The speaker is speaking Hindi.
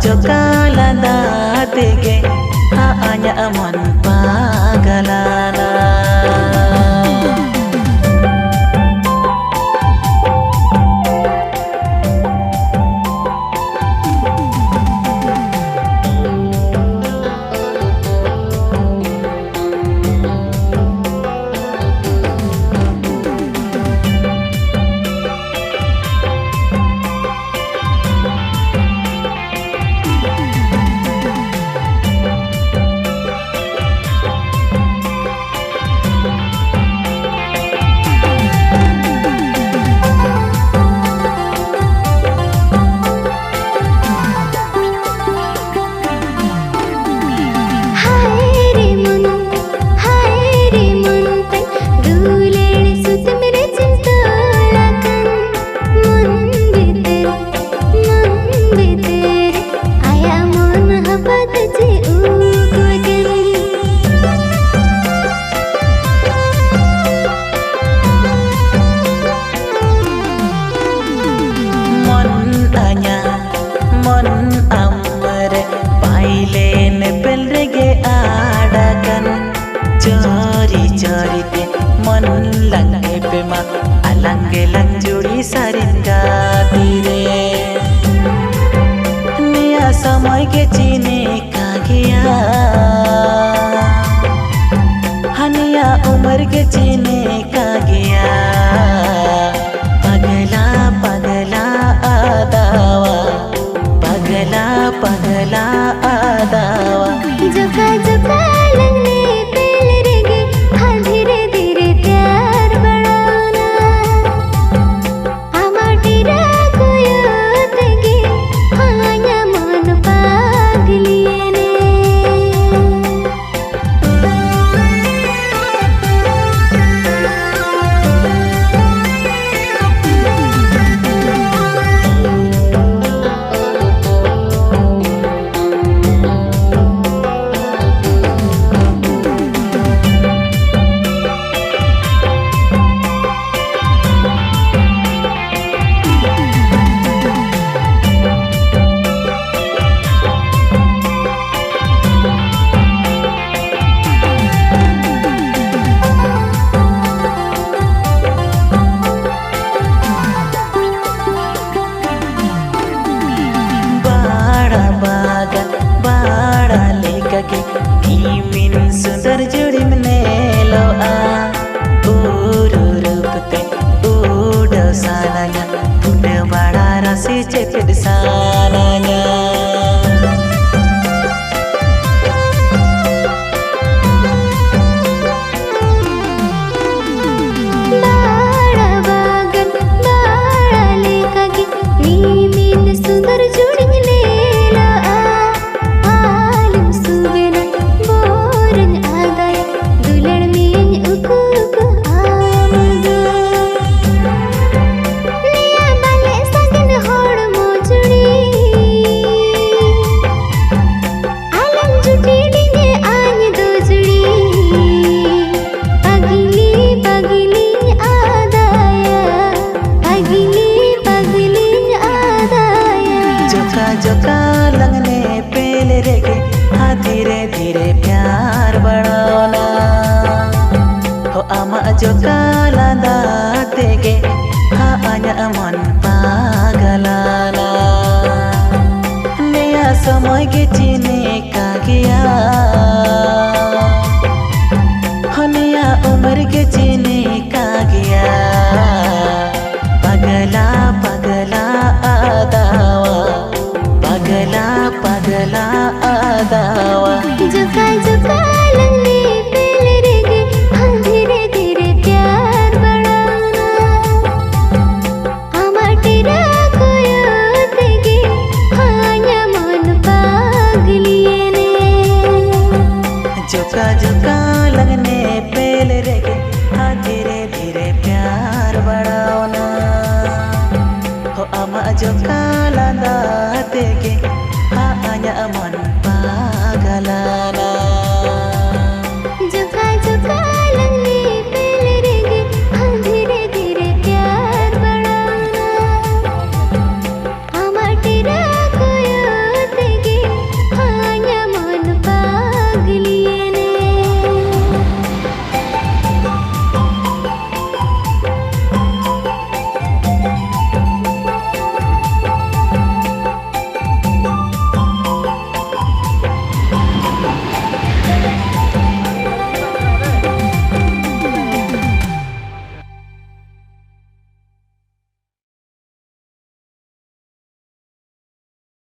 jokalanda tege hanya aman pagalana. Cari cari te मन लंगे पे माँ अलंगे लंजुड़ी सारिंगा तेरे नया समय के चीने का गया हनिया उम्र के चीने का गया पगला पगला आदावा पगला पगला आदावा जुका जुका सुंदर जुड़ी मने लो आ uru rupte udah sananya udah bada rasi cekit sananya bada bagan bada lekagi mimin सुंदर जुड़ी मने लो आ आलम सुबेना जोका लगने पेले रेगे हाँ धीरे धीरे प्यार बढ़ाना हो आमा जोका लादा तेगे हाँ आया मन पागलाना नया समय के चीने का गया हो नया उम्र के चीने का गया पगला पगला आदावा पगला पगला आदावा जुका जुका लगने पेले रेगे हाँ धीरे धीरे प्यार बढ़ाना आमाटेरा कोयो तेगे हाँ या मन पागलिए ने जुका जुका लगने पेले रेगे हाँ धीरे धीरे प्यार बढ़ाना हो आमा जुका लादा तेगे हाँ आया मन